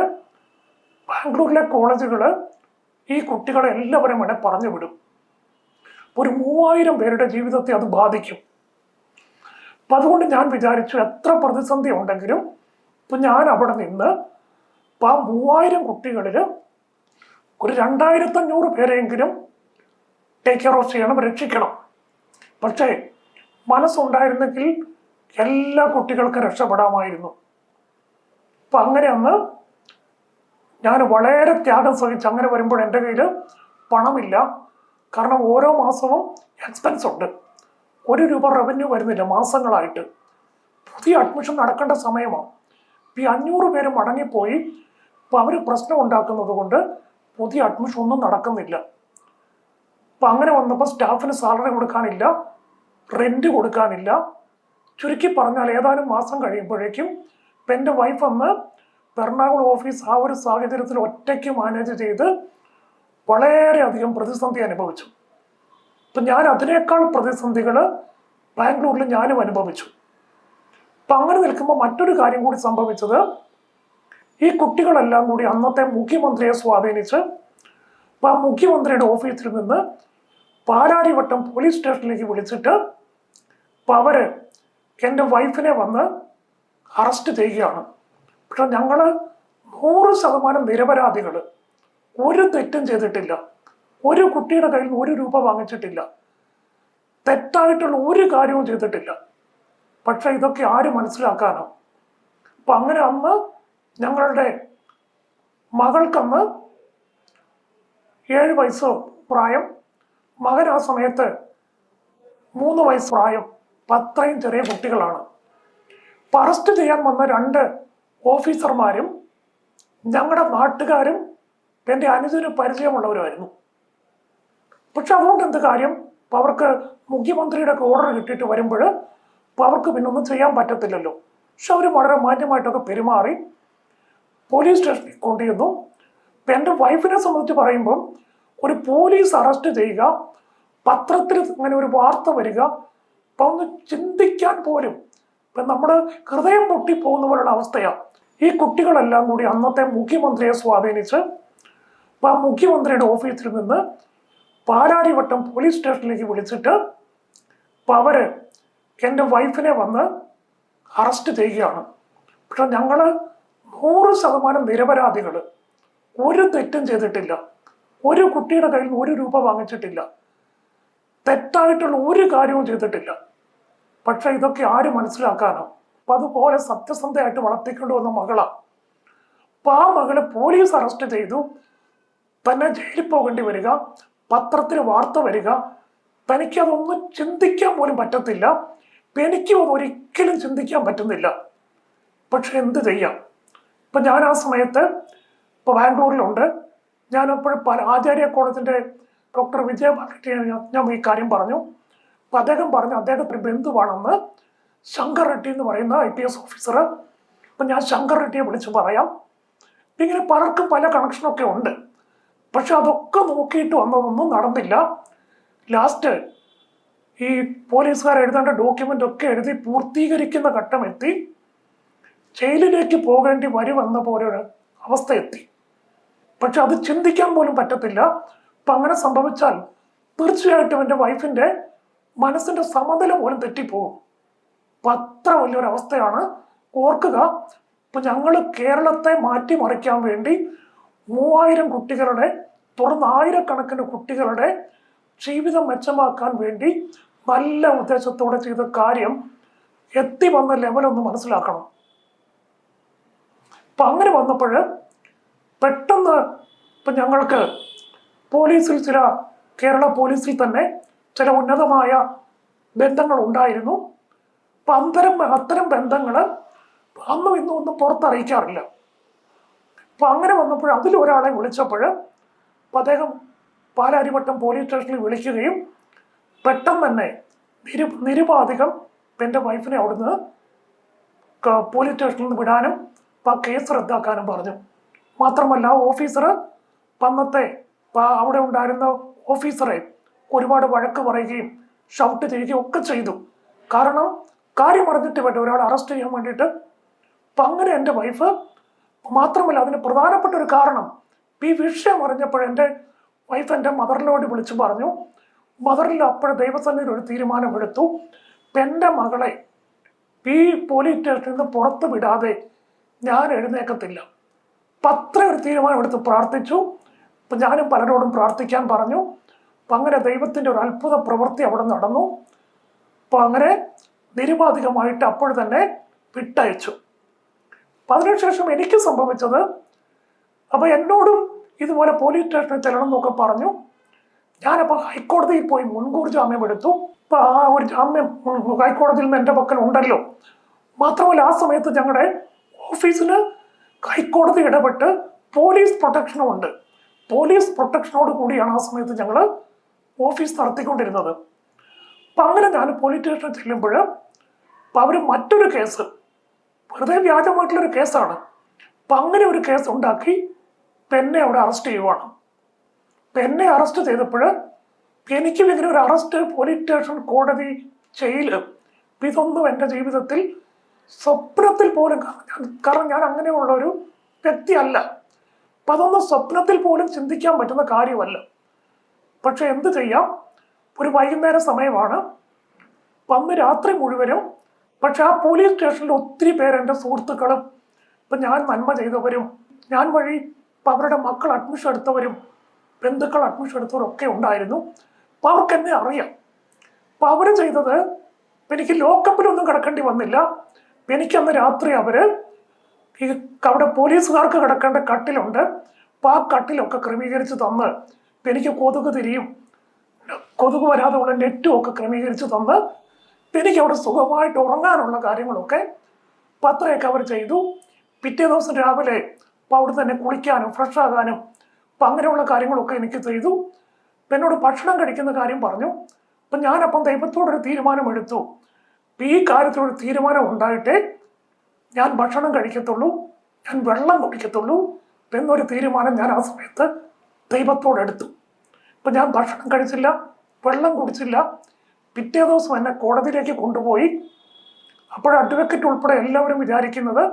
ബാംഗ്ലൂരിലെ കോളേജുകൾ ഈ കുട്ടികളെ എല്ലാവരും വേണേൽ പറഞ്ഞു വിടും. ഒരു 3000 പേരുടെ ജീവിതത്തെ അത് ബാധിക്കും. അപ്പം അതുകൊണ്ട് ഞാൻ വിചാരിച്ചു എത്ര പ്രതിസന്ധി ഉണ്ടെങ്കിലും ഇപ്പം ഞാൻ അവിടെ നിന്ന് ഇപ്പം ആ 3000 കുട്ടികളിൽ ഒരു 2500 പേരെയെങ്കിലും ടേക്ക് കെയർ ഓഫ് ചെയ്യണം, രക്ഷിക്കണം. പക്ഷേ മനസ്സുണ്ടായിരുന്നെങ്കിൽ എല്ലാ കുട്ടികൾക്കും രക്ഷപ്പെടാമായിരുന്നു. അപ്പം അങ്ങനെ അന്ന് ഞാൻ വളരെ ത്യാഗം സഹിച്ച് അങ്ങനെ വരുമ്പോൾ എൻ്റെ കയ്യിൽ പണമില്ല. കാരണം ഓരോ മാസവും എക്സ്പെൻസ് ഉണ്ട്, 1 രൂപ റവന്യൂ വരുന്നില്ല മാസങ്ങളായിട്ട്. പുതിയ അഡ്മിഷൻ നടക്കേണ്ട സമയമാണ്. ഈ 500 പേര് മടങ്ങിപ്പോയി. അപ്പം അവർ പ്രശ്നം ഉണ്ടാക്കുന്നത് കൊണ്ട് പുതിയ അഡ്മിഷൻ ഒന്നും നടക്കുന്നില്ല. അപ്പം അങ്ങനെ വന്നപ്പോൾ സ്റ്റാഫിന് സാലറി കൊടുക്കാനില്ല, റെന്റ് കൊടുക്കാനില്ല. ചുരുക്കി പറഞ്ഞാൽ ഏതാനും മാസം കഴിയുമ്പോഴേക്കും ഇപ്പം എൻ്റെ വൈഫ് അന്ന് എറണാകുളം ഓഫീസ് ആ ഒരു സാഹചര്യത്തിൽ ഒറ്റയ്ക്ക് മാനേജ് ചെയ്ത് വളരെയധികം പ്രതിസന്ധി അനുഭവിച്ചു. അപ്പം ഞാൻ അതിനേക്കാൾ പ്രതിസന്ധികൾ ബാംഗ്ലൂരിൽ ഞാനും അനുഭവിച്ചു. അപ്പം അങ്ങനെ നിൽക്കുമ്പോൾ മറ്റൊരു കാര്യം കൂടി സംഭവിച്ചത്, ഈ കുട്ടികളെല്ലാം കൂടി അന്നത്തെ മുഖ്യമന്ത്രിയെ സ്വാധീനിച്ച് അപ്പം ആ മുഖ്യമന്ത്രിയുടെ ഓഫീസിൽ നിന്ന് പാലാരിവട്ടം പോലീസ് സ്റ്റേഷനിലേക്ക് വിളിച്ചിട്ട് അപ്പം അവർ എൻ്റെ വൈഫിനെ വന്ന് അറസ്റ്റ് ചെയ്യുകയാണ്. പക്ഷെ ഞങ്ങൾ 100% നിരപരാധികൾ, ഒരു തെറ്റും ചെയ്തിട്ടില്ല, ഒരു കുട്ടിയുടെ കയ്യിൽ നിന്ന് 1 രൂപ വാങ്ങിച്ചിട്ടില്ല, തെറ്റായിട്ടുള്ള ഒരു കാര്യവും ചെയ്തിട്ടില്ല. പക്ഷെ ഇതൊക്കെ ആര് മനസ്സിലാക്കാനോ? അപ്പം അങ്ങനെ അന്ന് ഞങ്ങളുടെ മകൾക്കന്ന് 7 വയസ്സ് പ്രായം, മകൻ ആ സമയത്ത് 3 വയസ്സ് പ്രായം. അത്രയും ചെറിയ കുട്ടികളാണ്. അപ്പം അറസ്റ്റ് ചെയ്യാൻ വന്ന 2 ഓഫീസർമാരും ഞങ്ങളുടെ നാട്ടുകാരും എൻ്റെ അനുജന് പരിചയമുള്ളവരുമായിരുന്നു. പക്ഷെ അതുകൊണ്ട് എന്ത് കാര്യം, അപ്പം അവർക്ക് മുഖ്യമന്ത്രിയുടെ ഓർഡർ കിട്ടിയിട്ട് വരുമ്പോൾ അപ്പം അവർക്ക് പിന്നെ ഒന്നും ചെയ്യാൻ പറ്റത്തില്ലല്ലോ. പക്ഷെ അവർ വളരെ മാന്യമായിട്ടൊക്കെ പെരുമാറി പോലീസ് സ്റ്റേഷനിൽ കൊണ്ടുവന്നു. ഇപ്പം എൻ്റെ വൈഫിനെ സംബന്ധിച്ച് പറയുമ്പം ഒരു പോലീസ് അറസ്റ്റ് ചെയ്യുക, പത്രത്തിൽ അങ്ങനെ ഒരു വാർത്ത വരിക, അപ്പം ഒന്ന് ചിന്തിക്കാൻ പോലും ഇപ്പം നമ്മുടെ ഹൃദയം പൊട്ടിപ്പോകുന്ന പോലുള്ള അവസ്ഥയാണ്. ഈ കുട്ടികളെല്ലാം കൂടി അന്നത്തെ മുഖ്യമന്ത്രിയെ സ്വാധീനിച്ച് അപ്പം ആ മുഖ്യമന്ത്രിയുടെ ഓഫീസിൽ നിന്ന് പാലാരിവട്ടം പോലീസ് സ്റ്റേഷനിലേക്ക് വിളിച്ചിട്ട് അപ്പം അവർ എൻ്റെ വൈഫിനെ വന്ന് അറസ്റ്റ് ചെയ്യുകയാണ്. പക്ഷെ ഞങ്ങൾ 100% നിരപരാധികൾ, ഒരു തെറ്റും ചെയ്തിട്ടില്ല, ഒരു കുട്ടിയുടെ കയ്യിൽ നിന്ന് 1 രൂപ വാങ്ങിച്ചിട്ടില്ല, തെറ്റായിട്ടുള്ള ഒരു കാര്യവും ചെയ്തിട്ടില്ല. പക്ഷെ ഇതൊക്കെ ആര് മനസ്സിലാക്കാനോ? അപ്പം അതുപോലെ സത്യസന്ധയായിട്ട് വളർത്തിക്കൊണ്ട് വന്ന മകളാണ്. അപ്പം ആ മകളെ പോലീസ് അറസ്റ്റ് ചെയ്തു, തന്നെ ജയിലിൽ പോകേണ്ടി വരിക, പത്രത്തിൽ വാർത്ത വരിക, തനിക്കതൊന്നും ചിന്തിക്കാൻ പോലും പറ്റത്തില്ല. എനിക്കും അത് ഒരിക്കലും ചിന്തിക്കാൻ പറ്റുന്നില്ല. പക്ഷെ എന്ത് ചെയ്യാം? ഇപ്പം ഞാൻ ആ സമയത്ത് ഇപ്പോൾ ബാംഗ്ലൂരിലുണ്ട്. ഞാനപ്പോഴും ആചാര്യ കോളേജിൻ്റെ ഡോക്ടർ വിജയഭാരതിയെ ഞാൻ ഈ കാര്യം പറഞ്ഞു. അപ്പം അദ്ദേഹം പറഞ്ഞു അദ്ദേഹത്തിന് ബന്ധുവാണെന്ന് ശങ്കർ റെഡ്ഡി എന്ന് പറയുന്ന IPS ഓഫീസർ. അപ്പം ഞാൻ ശങ്കർ റെഡ്ഡിയെ വിളിച്ച് പറയാം. ഇങ്ങനെ പലർക്കും പല കണക്ഷനൊക്കെ ഉണ്ട്. പക്ഷെ അതൊക്കെ നോക്കിയിട്ട് വന്നതൊന്നും നടന്നില്ല. ലാസ്റ്റ് ഈ പോലീസുകാർ എഴുതേണ്ട ഡോക്യുമെന്റ് ഒക്കെ എഴുതി പൂർത്തീകരിക്കുന്ന ഘട്ടം എത്തി. ജയിലിലേക്ക് പോകേണ്ടി വരുമെന്ന പോലെ ഒരു അവസ്ഥ എത്തി. പക്ഷെ അത് ചിന്തിക്കാൻ പോലും പറ്റത്തില്ല. അപ്പൊ അങ്ങനെ സംഭവിച്ചാൽ തീർച്ചയായിട്ടും എൻ്റെ വൈഫിന്റെ മനസ്സിന്റെ സമനില പോലും തെറ്റിപ്പോകും. അപ്പൊ അത്ര വലിയൊരു അവസ്ഥയാണ്. ഓർക്കുക, ഇപ്പൊ ഞങ്ങൾ കേരളത്തെ മാറ്റിമറിക്കാൻ വേണ്ടി 3000 കുട്ടികളുടെ, തുടർന്ന് 1000കണക്കിന് കുട്ടികളുടെ ജീവിതം മെച്ചമാക്കാൻ വേണ്ടി നല്ല ഉദ്ദേശത്തോടെ ചെയ്ത കാര്യം എത്തി വന്ന ലെവലൊന്ന് മനസ്സിലാക്കണം. അപ്പൊ അങ്ങനെ വന്നപ്പോൾ പെട്ടെന്ന് ഇപ്പൊ ഞങ്ങൾക്ക് പോലീസിൽ കേരള പോലീസിൽ തന്നെ ചില ഉന്നതമായ ബന്ധങ്ങൾ ഉണ്ടായിരുന്നു. അപ്പൊ അത്തരം ബന്ധങ്ങൾ അന്നും ഇന്നും ഒന്നും പുറത്തറിയിക്കാറില്ല. അപ്പൊ അങ്ങനെ വന്നപ്പോൾ അതിലൊരാളെ വിളിച്ചപ്പോൾ അദ്ദേഹം പാലാരിവട്ടം പോലീസ് സ്റ്റേഷനിൽ വിളിക്കുകയും പെട്ടെന്ന് തന്നെ നിരുപാധികം എൻ്റെ വൈഫിനെ അവിടുന്ന് പോലീസ് സ്റ്റേഷനിൽ നിന്ന് വിടാനും ആ കേസ് റദ്ദാക്കാനും പറഞ്ഞു. മാത്രമല്ല ഓഫീസർ അന്നത്തെ അവിടെ ഉണ്ടായിരുന്ന ഓഫീസറെ ഒരുപാട് വഴക്ക് പറയുകയും ഷൗട്ട് ചെയ്യുകയും ഒക്കെ ചെയ്തു. കാരണം കാര്യം അറിഞ്ഞിട്ട് വേണ്ട ഒരാളെ അറസ്റ്റ് ചെയ്യാൻ വേണ്ടിയിട്ട്. അപ്പം അങ്ങനെ എൻ്റെ വൈഫ്, മാത്രമല്ല അതിന് പ്രധാനപ്പെട്ട ഒരു കാരണം, ഈ വിഷയം അറിഞ്ഞപ്പോൾ എൻ്റെ വൈഫ് എൻ്റെ മദറിനോട് വിളിച്ചു പറഞ്ഞു. മദറിൽ അപ്പോൾ ദൈവസന്നിധിയിൽ ഒരു തീരുമാനമെടുത്തു, എൻ്റെ മകളെ ഈ പോലീസ് സ്റ്റേഷനിൽ നിന്ന് പുറത്ത് വിടാതെ ഞാൻ എഴുന്നേക്കത്തില്ല. അപ്പം അത്ര ഒരു തീരുമാനമെടുത്ത് പ്രാർത്ഥിച്ചു. അപ്പം ഞാനും പലരോടും പ്രാർത്ഥിക്കാൻ പറഞ്ഞു. അപ്പം അങ്ങനെ ദൈവത്തിൻ്റെ ഒരു അത്ഭുത പ്രവൃത്തി അവിടെ നടന്നു. അപ്പം അങ്ങനെ നിരുപാധികമായിട്ട് അപ്പോൾ തന്നെ വിട്ടയച്ചു. അപ്പം അതിനുശേഷം എനിക്ക് സംഭവിച്ചത്, അപ്പം എന്നോടും ഇതുപോലെ പോലീസ് സ്റ്റേഷനിൽ ചെല്ലണം എന്നൊക്കെ പറഞ്ഞു. ഞാനപ്പോൾ ഹൈക്കോടതിയിൽ പോയി മുൻകൂർ ജാമ്യം എടുത്തു. അപ്പം ആ ഒരു ജാമ്യം ഹൈക്കോടതിയിൽ നിന്ന് എൻ്റെ പക്കൽ ഉണ്ടല്ലോ. മാത്രമല്ല ആ സമയത്ത് ഞങ്ങളുടെ ഓഫീസിന് ഹൈക്കോടതി ഇടപെട്ട് പോലീസ് പ്രൊട്ടക്ഷനും ഉണ്ട്. പോലീസ് പ്രൊട്ടക്ഷനോട് കൂടിയാണ് ആ സമയത്ത് ഞങ്ങൾ ഓഫീസ് നടത്തിക്കൊണ്ടിരുന്നത്. അപ്പം അങ്ങനെ ഞാൻ പോലീസ് സ്റ്റേഷനിൽ ചെല്ലുമ്പോൾ അവർ മറ്റൊരു കേസ്, വെറുതെ വ്യാജമായിട്ടുള്ളൊരു കേസാണ്. അപ്പം അങ്ങനെ ഒരു കേസ് ഉണ്ടാക്കി എന്നെ അവിടെ അറസ്റ്റ് ചെയ്യുവാണ്. എന്നെ അറസ്റ്റ് ചെയ്തപ്പോൾ എനിക്കും ഇങ്ങനെ ഒരു അറസ്റ്റ്, പോലീസ് സ്റ്റേഷൻ, കോടതി, ജയിൽ, ഇതൊന്നും എൻ്റെ ജീവിതത്തിൽ സ്വപ്നത്തിൽ പോലും, കാരണം ഞാൻ അങ്ങനെയുള്ള ഒരു വ്യക്തിയല്ല. അപ്പം അതൊന്നും സ്വപ്നത്തിൽ പോലും ചിന്തിക്കാൻ പറ്റുന്ന കാര്യമല്ല. പക്ഷെ എന്ത് ചെയ്യാം, ഒരു വൈകുന്നേര സമയമാണ്, അന്ന് രാത്രി മുഴുവനും. പക്ഷെ ആ പോലീസ് സ്റ്റേഷനിൽ ഒത്തിരി പേര് എൻ്റെ സുഹൃത്തുക്കളും, ഇപ്പം ഞാൻ നന്മ ചെയ്തവരും, ഞാൻ വഴി ഇപ്പം അവരുടെ മക്കൾ അഡ്മിഷൻ എടുത്തവരും ബന്ധുക്കൾ അഡ്മിഷൻ എടുത്തവരും ഒക്കെ ഉണ്ടായിരുന്നു. അപ്പം അവർക്ക് എന്നെ അറിയാം. അപ്പം അവർ ചെയ്തത്, എനിക്ക് ലോക്കപ്പിലൊന്നും കിടക്കേണ്ടി വന്നില്ല. എനിക്കന്ന് രാത്രി അവർ ഈ അവിടെ പോലീസുകാർക്ക് കിടക്കേണ്ട കട്ടിലുണ്ട്, അപ്പം ആ കട്ടിലൊക്കെ ക്രമീകരിച്ച് തന്ന്, എനിക്ക് കൊതുക് തിരിയും, കൊതുക് വരാതെ ഉള്ള നെറ്റും ഒക്കെ ക്രമീകരിച്ച് തന്ന് എനിക്ക് അവിടെ സുഖമായിട്ട് ഉറങ്ങാനുള്ള കാര്യങ്ങളൊക്കെ അത്രയൊക്കെ അവർ ചെയ്തു. പിറ്റേ ദിവസം രാവിലെ അപ്പം അവിടെ തന്നെ കുളിക്കാനും ഫ്രഷ് ആകാനും അപ്പം അങ്ങനെയുള്ള കാര്യങ്ങളൊക്കെ എനിക്ക് ചെയ്തു. എന്നോട് ഭക്ഷണം കഴിക്കുന്ന കാര്യം പറഞ്ഞു. അപ്പം ഞാനപ്പം ദൈവത്തോടൊരു തീരുമാനമെടുത്തു, ഈ കാര്യത്തിലൊരു തീരുമാനം ഉണ്ടായിട്ടേ ഞാൻ ഭക്ഷണം കഴിക്കത്തുള്ളൂ, ഞാൻ വെള്ളം കുടിക്കത്തുള്ളൂ എന്നൊരു തീരുമാനം ഞാൻ ആ സമയത്ത് ദൈവത്തോടെടുത്തു. അപ്പം ഞാൻ ഭക്ഷണം കഴിച്ചില്ല, വെള്ളം കുടിച്ചില്ല. പിറ്റേ ദിവസം എന്നെ കോടതിയിലേക്ക് കൊണ്ടുപോയി. അപ്പോൾ അഡ്വക്കേറ്റ് ഉൾപ്പെടെ എല്ലാവരും വിചാരിക്കുന്നത്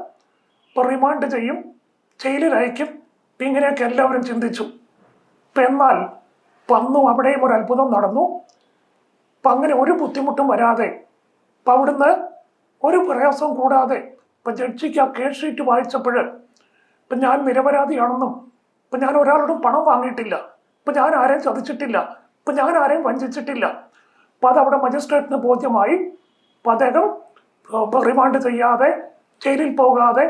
ഇപ്പോൾ റിമാൻഡ് ചെയ്യും, ജയിലിൽ അയക്കും, ഇങ്ങനെയൊക്കെ എല്ലാവരും ചിന്തിച്ചു. ഇപ്പം എന്നാൽ അന്നും അവിടെയും ഒരു അത്ഭുതം നടന്നു. അപ്പം അങ്ങനെ ഒരു ബുദ്ധിമുട്ടും വരാതെ, അപ്പം അവിടുന്ന് ഒരു പ്രയാസവും കൂടാതെ ഇപ്പം ജഡ്ജിക്ക് ആ കേസ് ഷീറ്റ് വായിച്ചപ്പോൾ ഇപ്പം ഞാൻ നിരപരാധിയാണെന്നും, ഇപ്പം ഞാൻ ഒരാളോടും പണം വാങ്ങിയിട്ടില്ല, ഇപ്പം ഞാൻ ആരെയും ചതിച്ചിട്ടില്ല, ഇപ്പം ഞാൻ ആരെയും വഞ്ചിച്ചിട്ടില്ല, അപ്പം അതവിടെ മജിസ്ട്രേറ്റിന് ബോധ്യമായി. അപ്പം അദ്ദേഹം റിമാൻഡ് ചെയ്യാതെ, ജയിലിൽ പോകാതെ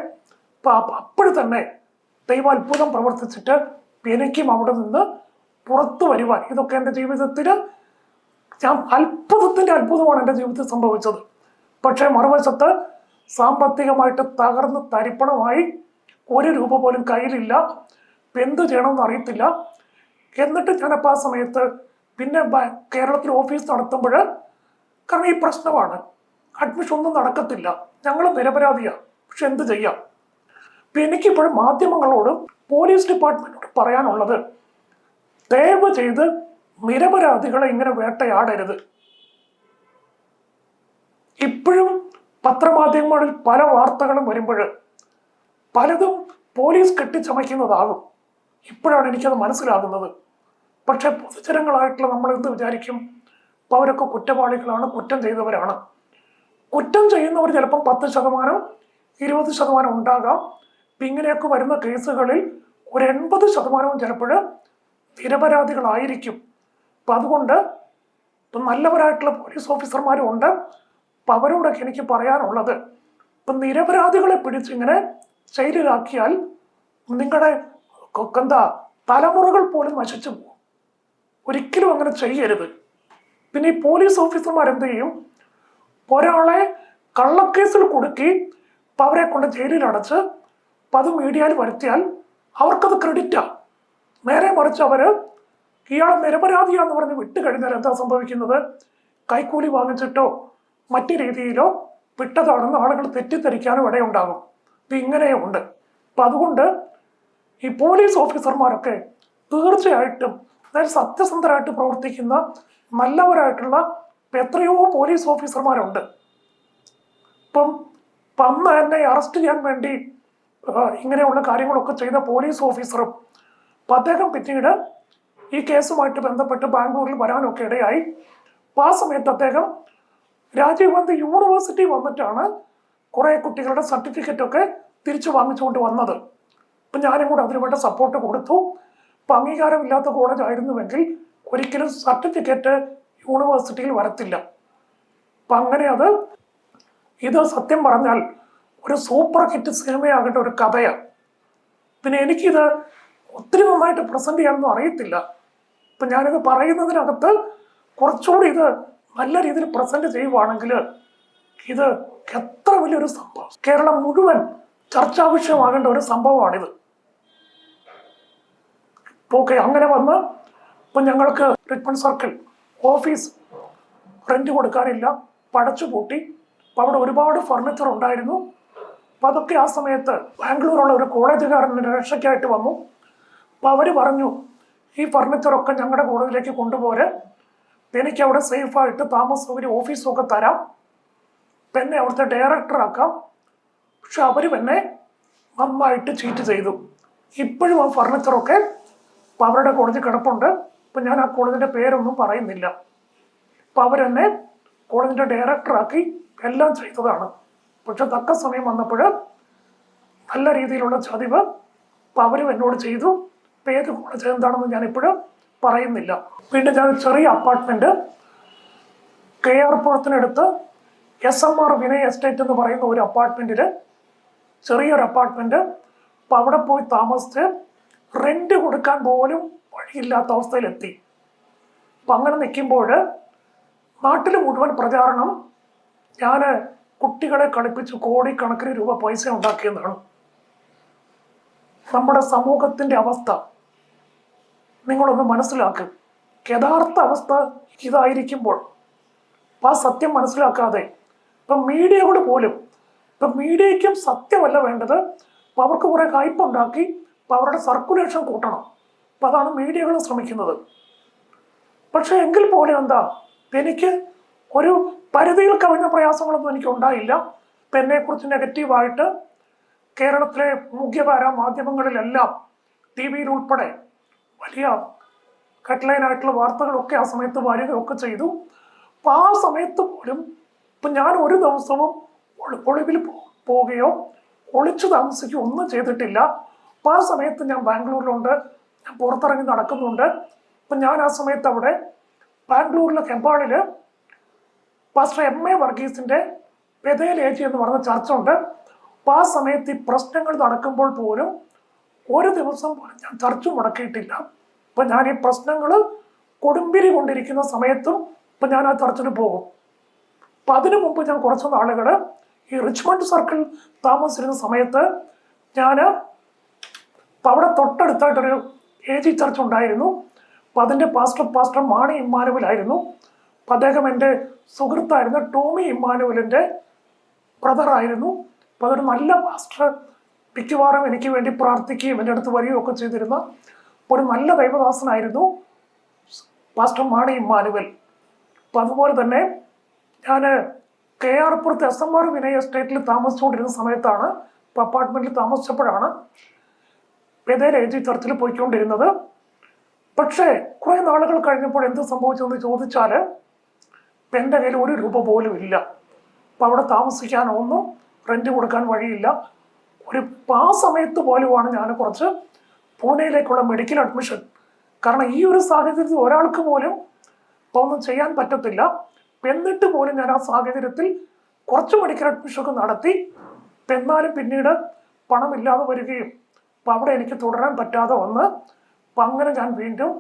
അപ്പോൾ തന്നെ ദൈവം അത്ഭുതം പ്രവർത്തിച്ചിട്ട് എനിക്കും അവിടെ നിന്ന് പുറത്തു വരുവാൻ, ഇതൊക്കെ എൻ്റെ ജീവിതത്തിൽ ഞാൻ അത്ഭുതത്തിൻ്റെ അത്ഭുതമാണ് എൻ്റെ ജീവിതത്തിൽ സംഭവിച്ചത്. പക്ഷേ മറുവശത്ത് സാമ്പത്തികമായിട്ട് തകർന്ന് തരിപ്പണമായി, 1 രൂപ പോലും കയ്യിലില്ല, എന്ത് ചെയ്യണമെന്ന് അറിയത്തില്ല. എന്നിട്ട് ഞാനപ്പോൾ ആ സമയത്ത് പിന്നെ കേരളത്തിൽ ഓഫീസ് നടത്തുമ്പോൾ, കാരണം ഈ പ്രശ്നമാണ്, അഡ്മിഷൻ ഒന്നും നടക്കത്തില്ല, ഞങ്ങൾ നിരപരാധിയാണ്, പക്ഷെ എന്ത് ചെയ്യാം. അപ്പം എനിക്കിപ്പോഴും മാധ്യമങ്ങളോടും പോലീസ് ഡിപ്പാർട്ട്മെൻറ്റോട് പറയാനുള്ളത്, ദയവ് ചെയ്ത് നിരപരാധികളെ ഇങ്ങനെ വേട്ടയാടരുത്. ഇപ്പോഴും പത്രമാധ്യമങ്ങളിൽ പല വാർത്തകളും വരുമ്പോൾ പലതും പോലീസ് കെട്ടിച്ചമയ്ക്കുന്നതാകും. ഇപ്പോഴാണ് എനിക്കത് മനസ്സിലാകുന്നത്. പക്ഷെ പൊതുജനങ്ങളായിട്ടുള്ള നമ്മൾ എന്ത് വിചാരിക്കും? അപ്പോൾ അവരൊക്കെ കുറ്റവാളികളാണ്, കുറ്റം ചെയ്തവരാണ്. കുറ്റം ചെയ്യുന്നവർ ചിലപ്പം 10%, 20% ഉണ്ടാകാം. ഇങ്ങനെയൊക്കെ വരുന്ന കേസുകളിൽ ഒരു 80% ചിലപ്പോൾ നിരപരാധികളായിരിക്കും. അപ്പം അതുകൊണ്ട് ഇപ്പം നല്ലവരായിട്ടുള്ള പോലീസ് ഓഫീസർമാരും ഉണ്ട്. അപ്പം അവരോടൊക്കെ എനിക്ക് പറയാനുള്ളത്, ഇപ്പം നിരപരാധികളെ പിടിച്ചിങ്ങനെ ജയിലിലാക്കിയാൽ നിങ്ങളുടെ എന്താ തലമുറകൾ പോലും നശിച്ചു പോകും. ഒരിക്കലും അങ്ങനെ ചെയ്യരുത്. പിന്നെ ഈ പോലീസ് ഓഫീസർമാർ എന്ത് ചെയ്യും? ഒരാളെ കള്ളക്കേസിൽ കുടുക്കി അവരെ കൊണ്ട് ജയിലിൽ അടച്ച് അത് മീഡിയയിൽ വരുത്തിയാൽ അവർക്കത് ക്രെഡിറ്റാ. നേരെ മറിച്ച് അവര് ഇയാൾ നിരപരാധിയാന്ന് പറഞ്ഞ് വിട്ട് കഴിഞ്ഞാൽ എന്താ സംഭവിക്കുന്നത്? കൈക്കൂലി വാങ്ങിച്ചിട്ടോ മറ്റു രീതിയിലോ വിട്ടതാണെന്ന് ആളുകൾ തെറ്റിദ്ധരിക്കാനും ഇടയുണ്ടാകും. ഇപ്പം ഇങ്ങനെയുണ്ട്. അപ്പം അതുകൊണ്ട് ഈ പോലീസ് ഓഫീസർമാരൊക്കെ തീർച്ചയായിട്ടും അതായത് സത്യസന്ധരായിട്ട് പ്രവർത്തിക്കുന്ന നല്ലവരായിട്ടുള്ള എത്രയോ പോലീസ് ഓഫീസർമാരുണ്ട്. ഇപ്പം അന്ന് എന്നെ അറസ്റ്റ് ചെയ്യാൻ വേണ്ടി ഇങ്ങനെയുള്ള കാര്യങ്ങളൊക്കെ ചെയ്ത പോലീസ് ഓഫീസറും അദ്ദേഹം പിന്നീട് ഈ കേസുമായിട്ട് ബന്ധപ്പെട്ട് ബാംഗ്ലൂരിൽ വരാനൊക്കെ ഇടയായി. ആ സമയത്ത് അദ്ദേഹം രാജീവ് ഗാന്ധി യൂണിവേഴ്സിറ്റി വന്നിട്ടാണ് കുറേ കുട്ടികളുടെ സർട്ടിഫിക്കറ്റൊക്കെ തിരിച്ചു വാങ്ങിച്ചുകൊണ്ട് വന്നത്. അപ്പം ഞാനും കൂടെ അതിനുവേണ്ട സപ്പോർട്ട് കൊടുത്തു. അപ്പം അംഗീകാരമില്ലാത്ത കോളേജ് ആയിരുന്നുവെങ്കിൽ ഒരിക്കലും സർട്ടിഫിക്കറ്റ് യൂണിവേഴ്സിറ്റിയിൽ വരത്തില്ല. അപ്പം അങ്ങനെ ഇത് സത്യം പറഞ്ഞാൽ ഒരു സൂപ്പർ ഹിറ്റ് സിനിമയാകേണ്ട ഒരു കഥയാണ്. പിന്നെ എനിക്കിത് ഒത്തിരി നന്നായിട്ട് പ്രസന്റ് ചെയ്യാനൊന്നും അറിയത്തില്ല. ഇപ്പം ഞാനിത് പറയുന്നതിനകത്ത് കുറച്ചുകൂടി ഇത് നല്ല രീതിയിൽ പ്രസന്റ് ചെയ്യുവാണെങ്കിൽ ഇത് എത്ര വലിയൊരു സംഭവം, കേരളം മുഴുവൻ ചർച്ചാ വിഷയമാകേണ്ട ഒരു സംഭവമാണിത്. ഓക്കെ, അങ്ങനെ വന്ന് ഇപ്പം ഞങ്ങൾക്ക് റിച്ച്മണ്ട് സർക്കിൾ ഓഫീസ് റെന്റ് കൊടുക്കാനില്ല, പടച്ചു പൂട്ടി. അപ്പം അവിടെ ഒരുപാട് ഫർണിച്ചർ ഉണ്ടായിരുന്നു. അപ്പം അതൊക്കെ ആ സമയത്ത് ബാംഗ്ലൂരുള്ള ഒരു കോളേജുകാരൻ്റെ രക്ഷയ്ക്കായിട്ട് വന്നു. അപ്പം അവർ പറഞ്ഞു, ഈ ഫർണിച്ചറൊക്കെ ഞങ്ങളുടെ കോളേജിലേക്ക് കൊണ്ടുപോരെ, എനിക്ക് അവിടെ സേഫായിട്ട് താമസ സൗകര്യം ഓഫീസും ഒക്കെ തരാം, എന്നെ അവിടുത്തെ ഡയറക്ടറാക്കാം. പക്ഷെ അവർ എന്നെ നന്നായിട്ട് ചീറ്റ് ചെയ്തു. ഇപ്പോഴും ആ ഫർണിച്ചറൊക്കെ ഇപ്പം അവരുടെ കോളേജിൽ കിടപ്പുണ്ട്. ഇപ്പം ഞാൻ ആ കോളേജിൻ്റെ പേരൊന്നും പറയുന്നില്ല. അപ്പം അവരെന്നെ കോളേജിൻ്റെ ഡയറക്ടറാക്കി എല്ലാം ചെയ്തതാണ്. പക്ഷെ തക്ക സമയം വന്നപ്പോൾ നല്ല രീതിയിലുള്ള ചതിവ് അപ്പം അവരും എന്നോട് ചെയ്തു. ഇപ്പം ഏത് കോളേജ് എന്താണെന്ന് ഞാനിപ്പോഴും പറയുന്നില്ല. പിന്നെ ഞാൻ ചെറിയ apartment KR പുറത്തിനടുത്ത് SMR Vinay estate എന്ന് പറയുന്ന ഒരു അപ്പാർട്ട്മെൻറ്റിൽ, ചെറിയൊരു അപ്പാർട്ട്മെൻറ്റ്, അപ്പം അവിടെ പോയി താമസിച്ച് റെന്റ് കൊടുക്കാൻ പോലും വഴിയില്ലാത്ത അവസ്ഥയിലെത്തി. അപ്പം അങ്ങനെ നിൽക്കുമ്പോൾ നാട്ടിൽ മുഴുവൻ പ്രചാരണം ഞാൻ കുട്ടികളെ കളിപ്പിച്ച് കോടിക്കണക്കിന് രൂപ പൈസ ഉണ്ടാക്കിയെന്നാണ്. നമ്മുടെ സമൂഹത്തിൻ്റെ അവസ്ഥ നിങ്ങളൊന്ന് മനസ്സിലാക്കുക. യഥാർത്ഥ അവസ്ഥ ഇതായിരിക്കുമ്പോൾ ആ സത്യം മനസ്സിലാക്കാതെ ഇപ്പം മീഡിയകൾ പോലും, ഇപ്പം മീഡിയയ്ക്കും സത്യമല്ല വേണ്ടത്, അപ്പം അവർക്ക് കുറേ ഹൈപ്പ് ഉണ്ടാക്കി അപ്പം അവരുടെ സർക്കുലേഷൻ കൂട്ടണം. അപ്പം അതാണ് മീഡിയകൾ ശ്രമിക്കുന്നത്. പക്ഷെ എങ്കിൽ പോലും എന്താ, എനിക്ക് ഒരു പരിധിയിൽ കവിഞ്ഞ പ്രയാസങ്ങളൊന്നും എനിക്ക് ഉണ്ടായില്ല. ഇപ്പം എന്നെക്കുറിച്ച് നെഗറ്റീവായിട്ട് കേരളത്തിലെ മുഖ്യധാര മാധ്യമങ്ങളിലെല്ലാം TV ഉൾപ്പെടെ വലിയ ഹെഡ്ലൈനായിട്ടുള്ള വാർത്തകളൊക്കെ ആ സമയത്ത് വരികയൊക്കെ ചെയ്തു. അപ്പം ആ സമയത്ത് പോലും ഇപ്പം ഞാൻ ഒരു ദിവസവും ഒളിവിൽ പോവുകയോ ഒളിച്ചു താമസിക്കുകയോ ഒന്നും ചെയ്തിട്ടില്ല. അപ്പം ആ സമയത്ത് ഞാൻ ബാംഗ്ലൂരിലുണ്ട്, ഞാൻ പുറത്തിറങ്ങി നടക്കുന്നുണ്ട്. അപ്പം ഞാൻ ആ സമയത്ത് അവിടെ ബാംഗ്ലൂരിലെ ഹെബ്ബാളിൽ പാസ്റ്റർ MA വർഗീസിൻ്റെ ബെഥേൽ ഏജി എന്ന് പറഞ്ഞ ചർച്ച ഉണ്ട്. അപ്പം ആ സമയത്ത് ഈ പ്രശ്നങ്ങൾ നടക്കുമ്പോൾ പോലും ഒരു ദിവസം പോലും ഞാൻ ചർച്ച മുടക്കിയിട്ടില്ല. അപ്പം ഞാൻ ഈ പ്രശ്നങ്ങൾ കൊടുമ്പിരി കൊണ്ടിരിക്കുന്ന സമയത്തും ഇപ്പം ഞാൻ ആ ചർച്ചിന് പോകും. അപ്പം അതിനു മുമ്പ് ഞാൻ കുറച്ച് നാളുകൾ ഈ റിച്ച്മണ്ട് സർക്കിൾ താമസിച്ചിരുന്ന സമയത്ത് ഞാൻ അപ്പം അവിടെ തൊട്ടടുത്തായിട്ടൊരു AG ചർച്ച് ഉണ്ടായിരുന്നു. അപ്പം അതിൻ്റെ പാസ്റ്റർ മാണി ഇമ്മാനുവലായിരുന്നു. അപ്പം അദ്ദേഹം എൻ്റെ സുഹൃത്തായിരുന്ന ടോമി ഇമ്മാനുവലിൻ്റെ ബ്രദറായിരുന്നു. അപ്പം അതൊരു നല്ല പാസ്റ്റർ, മിക്കവാറും എനിക്ക് വേണ്ടി പ്രാർത്ഥിക്കുകയും എൻ്റെ അടുത്ത് വരികയും ഒക്കെ ചെയ്തിരുന്ന ഒരു നല്ല ദൈവദാസനായിരുന്നു പാസ്റ്റർ മാണി ഇമ്മാനുവൽ. അപ്പം അതുപോലെ തന്നെ ഞാൻ KR-പുരത്ത് SMR വിനയ് എസ്റ്റേറ്റിൽ താമസിച്ചുകൊണ്ടിരുന്ന സമയത്താണ്, അപ്പാർട്ട്മെന്റിൽ താമസിച്ചപ്പോഴാണ് ബഥേൽ AG ചർച്ചിൽ പോയിക്കൊണ്ടിരുന്നത്. പക്ഷേ കുറെ നാളുകൾ കഴിഞ്ഞപ്പോൾ എന്ത് സംഭവിച്ചെന്ന് ചോദിച്ചാൽ എൻ്റെ കയ്യിൽ 1 രൂപ പോലും ഇല്ല. അപ്പം അവിടെ താമസിക്കാനോ ഒന്നും റെന്റ് കൊടുക്കാൻ വഴിയില്ല. ആ സമയത്ത് പോലുമാണ് ഞാൻ കുറച്ച് പൂനെയിലേക്കുള്ള മെഡിക്കൽ അഡ്മിഷൻ, കാരണം ഈ ഒരു സാഹചര്യത്തിൽ ഒരാൾക്ക് പോലും ഒന്നും ചെയ്യാൻ പറ്റത്തില്ല. എന്നിട്ട് പോലും ഞാൻ ആ സാഹചര്യത്തിൽ കുറച്ച് മെഡിക്കൽ അഡ്മിഷനൊക്കെ നടത്തി. എന്നാലും പിന്നീട് പണമില്ലാതെ വരികയും അപ്പം അവിടെ എനിക്ക് തുടരാൻ പറ്റാതെ വന്ന്, അപ്പം അങ്ങനെ ഞാൻ വീണ്ടും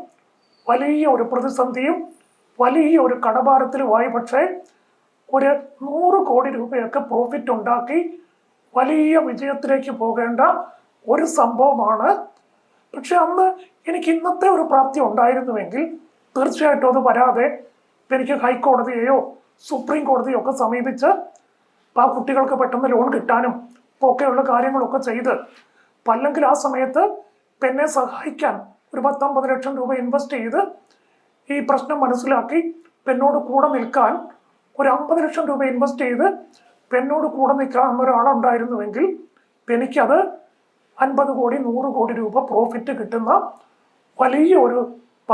വലിയ ഒരു പ്രതിസന്ധിയും വലിയ ഒരു കടഭാരത്തിലുമായി. പക്ഷേ 100 കോടി രൂപയൊക്കെ പ്രോഫിറ്റ് ഉണ്ടാക്കി വലിയ വിജയത്തിലേക്ക് പോകേണ്ട ഒരു സംഭവമാണ്. പക്ഷെ അന്ന് എനിക്ക് ഇന്നത്തെ ഒരു പ്രാപ്തി ഉണ്ടായിരുന്നുവെങ്കിൽ തീർച്ചയായിട്ടും അത് വരാതെ എനിക്ക് ഹൈക്കോടതിയെയോ സുപ്രീം കോടതിയോ ഒക്കെ സമീപിച്ച് ആ കുട്ടികൾക്ക് പെട്ടെന്ന് ലോൺ കിട്ടാനും ഒക്കെയുള്ള കാര്യങ്ങളൊക്കെ ചെയ്ത്, അല്ലെങ്കിൽ ആ സമയത്ത് എന്നെ സഹായിക്കാൻ ഒരു 10-50 ലക്ഷം രൂപ ഇൻവെസ്റ്റ് ചെയ്ത് ഈ പ്രശ്നം മനസ്സിലാക്കി എന്നോട് കൂടെ നിൽക്കാൻ ഒരു 50 ലക്ഷം രൂപ ഇൻവെസ്റ്റ് ചെയ്ത് എന്നോട് കൂടെ നിൽക്കാൻ ഒരാളുണ്ടായിരുന്നുവെങ്കിൽ എനിക്കത് 50 കോടി 100 കോടി രൂപ പ്രോഫിറ്റ് കിട്ടുന്ന വലിയ ഒരു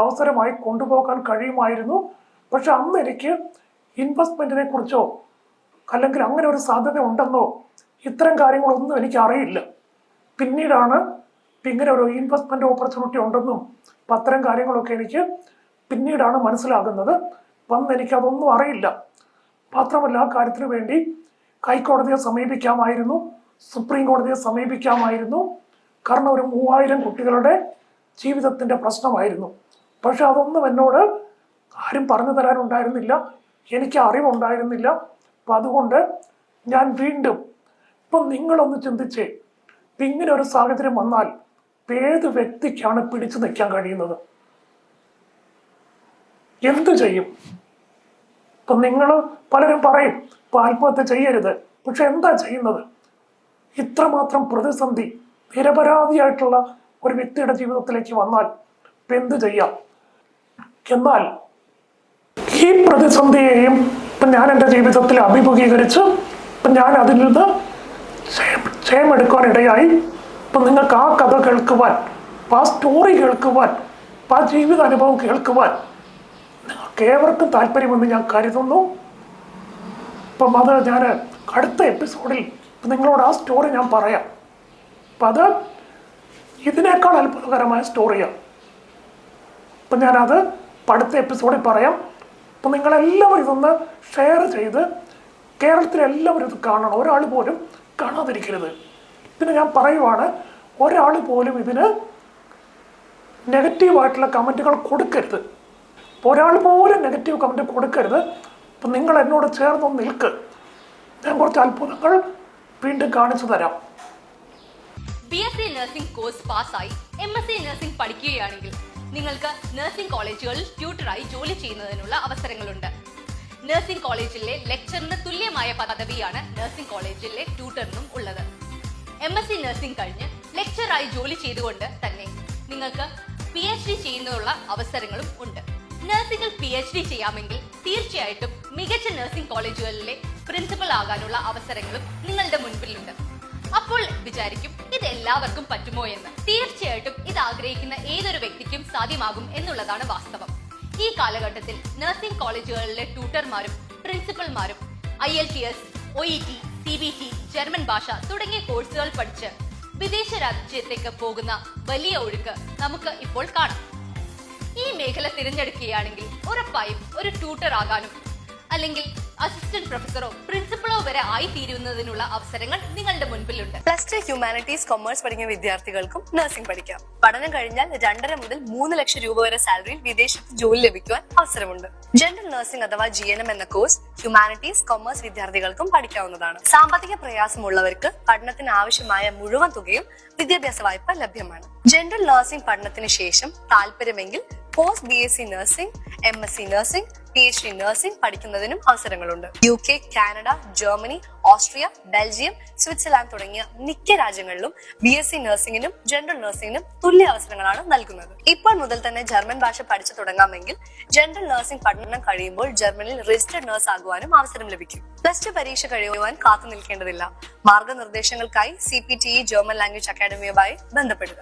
അവസരമായി കൊണ്ടുപോകാൻ കഴിയുമായിരുന്നു. പക്ഷെ അന്ന് എനിക്ക് ഇൻവെസ്റ്റ്മെന്റിനെ കുറിച്ചോ അല്ലെങ്കിൽ അങ്ങനെ ഒരു സാധ്യത ഉണ്ടെന്നോ ഇത്തരം കാര്യങ്ങളൊന്നും എനിക്ക് അറിയില്ല. പിന്നീടാണ് ഇങ്ങനെ ഒരു ഇൻവെസ്റ്റ്മെന്റ് ഓപ്പർച്യൂണിറ്റി ഉണ്ടെന്നും അത്തരം കാര്യങ്ങളൊക്കെ എനിക്ക് പിന്നീടാണ് മനസ്സിലാകുന്നത്. അന്ന് എനിക്കതൊന്നും അറിയില്ല. മാത്രമല്ല ആ കാര്യത്തിന് വേണ്ടി ഹൈക്കോടതിയെ സമീപിക്കാമായിരുന്നു, സുപ്രീം കോടതിയെ സമീപിക്കാമായിരുന്നു. കാരണം ഒരു 3000 കുട്ടികളുടെ ജീവിതത്തിൻ്റെ പ്രശ്നമായിരുന്നു. പക്ഷെ അതൊന്നും എന്നോട് ആരും പറഞ്ഞു തരാനുണ്ടായിരുന്നില്ല, എനിക്ക് അറിവുണ്ടായിരുന്നില്ല. അപ്പം അതുകൊണ്ട് ഞാൻ വീണ്ടും ഇപ്പം നിങ്ങളൊന്ന് ചിന്തിച്ചേ, ഇങ്ങനെ ഒരു സാഹചര്യം വന്നാൽ ഏത് വ്യക്തിക്കാണ് പിടിച്ചു നിൽക്കാൻ കഴിയുന്നത്? എന്തു ചെയ്യും? ഇപ്പം നിങ്ങൾ പലരും പറയും ഇപ്പം ആത്മഹത്യ ചെയ്യരുത്, പക്ഷെ എന്താ ചെയ്യുന്നത്? ഇത്രമാത്രം പ്രതിസന്ധി നിരപരാധിയായിട്ടുള്ള ഒരു വ്യക്തിയുടെ ജീവിതത്തിലേക്ക് വന്നാൽ ഇപ്പം എന്ത് ചെയ്യാം? എന്നാൽ ഈ പ്രതിസന്ധിയെയും ഇപ്പം ഞാൻ എൻ്റെ ജീവിതത്തിൽ അഭിമുഖീകരിച്ച് ഇപ്പം ഞാൻ അതിൽ നിന്ന് ക്ഷേമെടുക്കാനിടയായി. ഇപ്പം നിങ്ങൾക്ക് ആ കഥ കേൾക്കുവാൻ, ആ സ്റ്റോറി കേൾക്കുവാൻ, ആ ജീവിതാനുഭവം കേൾക്കുവാൻ നിങ്ങൾക്ക് ഏവർക്കും താല്പര്യമെന്ന് ഞാൻ കരുതുന്നു. അപ്പം അത് ഞാൻ അടുത്ത എപ്പിസോഡിൽ നിങ്ങളോട് ആ സ്റ്റോറി ഞാൻ പറയാം. അപ്പം അത് ഇതിനേക്കാൾ അത്ഭുതകരമായ സ്റ്റോറിയാണ്. അപ്പം ഞാനത് അടുത്ത എപ്പിസോഡിൽ പറയാം. അപ്പം നിങ്ങളെല്ലാവരും ഇതൊന്ന് ഷെയർ ചെയ്ത് കേരളത്തിലെല്ലാവരും ഇത് കാണണം, ഒരാൾ പോലും കാണാതിരിക്കരുത്. പിന്നെ ഞാൻ പറയുവാണ്, ഒരാൾ പോലും ഇതിന് നെഗറ്റീവായിട്ടുള്ള കമൻറ്റുകൾ കൊടുക്കരുത്. ഒരാൾ പോലും നെഗറ്റീവ് കമൻറ്റ് കൊടുക്കരുത്. അപ്പം നിങ്ങൾ എന്നോട് ചേർന്നൊന്ന് നിൽക്ക്, ഞാൻ കുറച്ച് അത്ഭുതങ്ങൾ വീണ്ടും കാണിച്ചു തരാം. BSc നഴ്സിംഗ് കോഴ്സ് പാസ്സായി MSc നഴ്സിംഗ് പഠിക്കുകയാണെങ്കിൽ നിങ്ങൾക്ക് നഴ്സിംഗ് കോളേജുകളിൽ ട്യൂട്ടറായി ജോലി ചെയ്യുന്നതിനുള്ള അവസരങ്ങളുണ്ട്. നഴ്സിംഗ് കോളേജിലെ ലെക്ചറിന് തുല്യമായ പദവിയാണ് നഴ്സിംഗ് കോളേജിലെ ട്യൂട്ടറിനും ഉള്ളത്. MSc നഴ്സിംഗ് കഴിഞ്ഞ് ലെക്ചറായി ജോലി ചെയ്തുകൊണ്ട് തന്നെ നിങ്ങൾക്ക് PhD ചെയ്യുന്നതിനുള്ള അവസരങ്ങളും ഉണ്ട്. നഴ്സിംഗിൽ PhD ചെയ്യാമെങ്കിൽ തീർച്ചയായിട്ടും മികച്ച നഴ്സിംഗ് കോളേജുകളിലെ പ്രിൻസിപ്പൽ ആകാനുള്ള അവസരങ്ങളും നിങ്ങളുടെ മുൻപിലുണ്ട്. അപ്പോൾ വിചാരിക്കും, ഇത് എല്ലാവർക്കും പറ്റുമോ എന്ന്. തീർച്ചയായിട്ടും ഇത് ആഗ്രഹിക്കുന്ന ഏതൊരു വ്യക്തിക്കും സാധ്യമാകും എന്നുള്ളതാണ് വാസ്തവം. ഈ കാലഘട്ടത്തിൽ നഴ്സിംഗ് കോളേജുകളിലെ ട്യൂട്ടർമാരും പ്രിൻസിപ്പൽമാരും IELTS, OET, CBT, ജർമ്മൻ ഭാഷ തുടങ്ങിയ കോഴ്സുകൾ പഠിച്ച് വിദേശ രാജ്യത്തേക്ക് പോകുന്ന വലിയ ഒഴുക്ക് നമുക്ക് ഇപ്പോൾ കാണാം. ഈ മേഖല തിരഞ്ഞെടുക്കുകയാണെങ്കിൽ ഉറപ്പായും ഒരു ട്യൂട്ടർ ആകാനും അല്ലെങ്കിൽ അസിസ്റ്റന്റ് പ്രൊഫസറോ പ്രിൻസിപ്പളോ വരെ ആയി തീരുന്നതിനുള്ള അവസരങ്ങൾ നിങ്ങളുടെ മുൻപിലുണ്ട്. +2 ഹ്യൂമാനിറ്റീസ് കൊമേഴ്സ് പഠിക്കുന്ന വിദ്യാർത്ഥികൾക്കും നഴ്സിംഗ് പഠിക്കാം. പഠനം കഴിഞ്ഞാൽ 2.5 മുതൽ 3 ലക്ഷം രൂപ വരെ സാലറിയിൽ വിദേശത്ത് ജോലി ലഭിക്കുവാൻ അവസരമുണ്ട്. ജനറൽ നഴ്സിംഗ് അഥവാ GNM എന്ന കോഴ്സ് ഹ്യൂമാനിറ്റീസ് കൊമേഴ്സ് വിദ്യാർത്ഥികൾക്കും പഠിക്കാവുന്നതാണ്. സാമ്പത്തിക പ്രയാസമുള്ളവർക്ക് പഠനത്തിന് ആവശ്യമായ മുഴുവൻ തുകയും വിദ്യാഭ്യാസ വായ്പ ലഭ്യമാണ്. ജനറൽ നഴ്സിംഗ് പഠനത്തിന് ശേഷം താല്പര്യമെങ്കിൽ post BSc nursing, MSc nursing, PhD nursing പഠിക്കുന്നതിനും അവസരങ്ങളുണ്ട്. UK, Canada, Germany, Austria, Belgium, Switzerland തുടങ്ങിയ മിക്ക രാജ്യങ്ങളിലും BSc നഴ്സിംഗിനും ജനറൽ നഴ്സിംഗിനും തുല്യ അവസരങ്ങളാണ് നൽകുന്നത്. ഇപ്പോൾ മുതൽ തന്നെ ജർമ്മൻ ഭാഷ പഠിച്ചു തുടങ്ങാമെങ്കിൽ ജനറൽ നഴ്സിംഗ് പഠനം കഴിയുമ്പോൾ ജർമ്മനിയിൽ രജിസ്റ്റർഡ് നഴ്സ് ആകുവാനും അവസരം ലഭിക്കും. പ്ലസ് 2 പരീക്ഷ കഴിയുവാൻ കാത്തു നിൽക്കേണ്ടതില്ല. മാർഗനിർദ്ദേശങ്ങൾക്കായി CPTE ജർമ്മൻ ലാംഗ്വേജ് അക്കാദമിയുമായി ബന്ധപ്പെടുക.